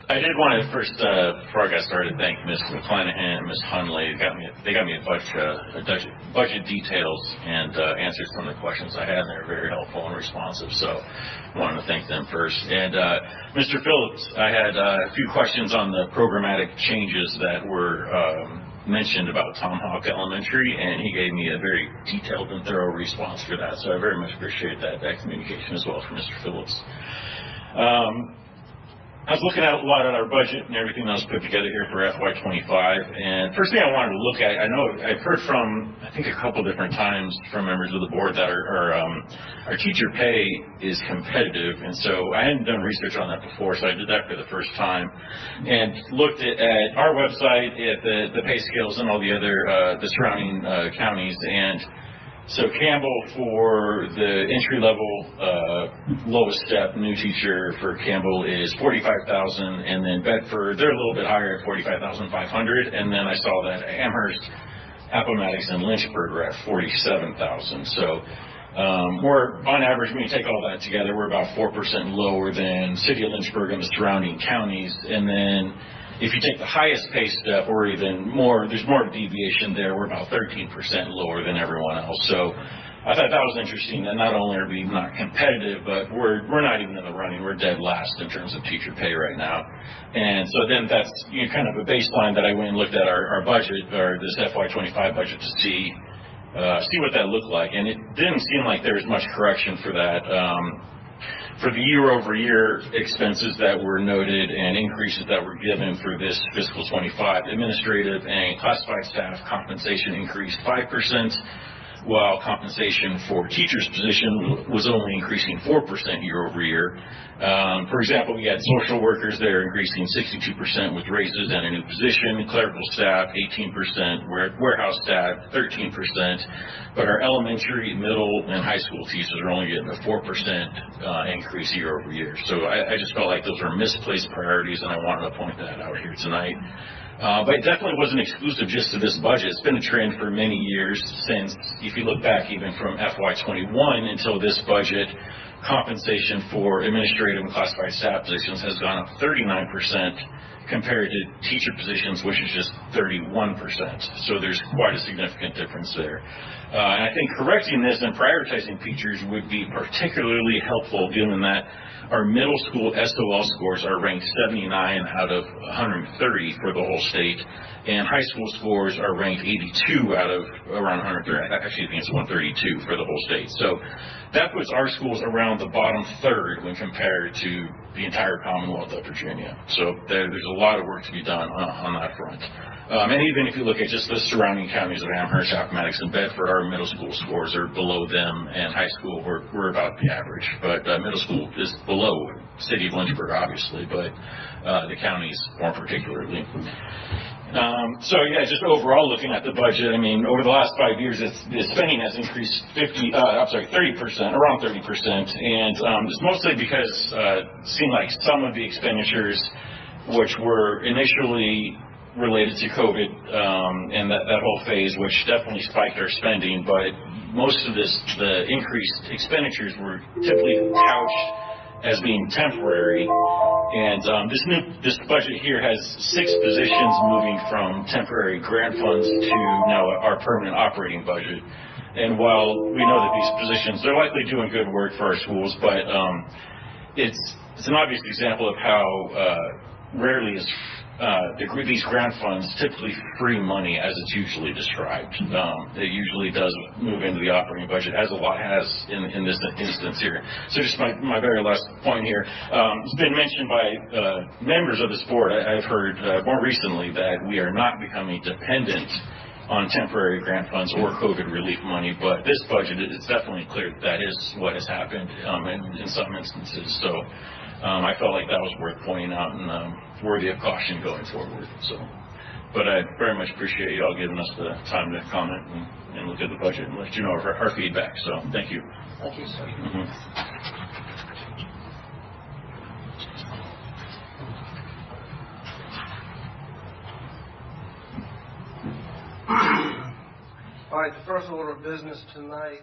I did want to first, before I got started, thank Ms. McClanahan and Ms. Hunley. They got me a bunch of budget details and answered some of the questions I had, and they were very helpful and responsive. So I wanted to thank them first. And Mr. Phillips, I had a few questions on the programmatic changes that were mentioned about Tomahawk Elementary, and he gave me a very detailed and thorough response for that. So I very much appreciate that communication as well from Mr. Phillips. I was looking at a lot at our budget and everything that was put together here for FY25, and first thing I wanted to look at, I know I've heard from, I think a couple different times from members of the board that our teacher pay is competitive, and so I hadn't done research on that before, so I did that for the first time, and looked at our website, at the pay scales and all the other, the surrounding counties, and so Campbell for the entry-level lowest step new teacher for Campbell is $45,000, and then Bedford, they're a little bit higher at $45,500, and then I saw that Amherst, Appomattox, and Lynchburg are at $47,000. So we're on average, when you take all that together, we're about 4% lower than City of Lynchburg and the surrounding counties, and then if you take the highest pay step, or even more, there's more deviation there. We're about 13% lower than everyone else. So I thought that was interesting that not only are we not competitive, but we're not even in the running. We're dead last in terms of teacher pay right now. And so then that's kind of a baseline that I went and looked at our budget, or this FY25 budget, to see what that looked like. And it didn't seem like there was much correction for that. For the year-over-year expenses that were noted and increases that were given for this fiscal 25, administrative and classified staff compensation increased 5%, while compensation for teachers' position was only increasing 4% year-over-year. For example, we had social workers there increasing 62% with raises and a new position, clerical staff 18%, warehouse staff 13%, but our elementary, middle, and high school teachers are only getting a 4% increase year-over-year. So I just felt like those are misplaced priorities, and I wanted to point that out here tonight. But it definitely wasn't exclusive just to this budget. It's been a trend for many years since, if you look back even from FY21 until this budget, compensation for administrative and classified staff positions has gone up 39% compared to teacher positions, which is just 31%. So there's quite a significant difference there. And I think correcting this and prioritizing teachers would be particularly helpful, given that our middle school SOL scores are ranked 79 out of 130 for the whole state, and high school scores are ranked 82 out of around 130. Actually, I think it's 132 for the whole state. So that puts our schools around the bottom third when compared to the entire Commonwealth of Virginia. So there's a lot of work to be done on that front. And even if you look at just the surrounding counties of Amherst, Appomattox, and Bedford, our middle school scores are below them, and high school we're about the average. But middle school is below City of Lynchburg, obviously, but the counties more particularly. So yeah, just overall looking at the budget, I mean, over the last 5 years, the spending has increased 30%, around 30%, and it's mostly because it seemed like some of the expenditures, which were initially related to COVID and that whole phase, which definitely spiked our spending, but most of the increased expenditures were typically couched as being temporary. And this budget here has 6 positions moving from temporary grant funds to now our permanent operating budget. And while we know that these positions, they're likely doing good work for our schools, but it's an obvious example of how rarely is these grant funds typically free money as it's usually described. It usually does move into the operating budget, as a lot has in this instance here. So just my very last point here. It's been mentioned by members of this board. I've heard more recently that we are not becoming dependent on temporary grant funds or COVID relief money, but this budget, it's definitely clear that is what has happened in some instances. So I felt like that was worth pointing out and worthy of caution going forward. So, but I very much appreciate you all giving us the time to comment and look at the budget and let you know our feedback. So thank you. Thank you, sir. All right, the first order of business tonight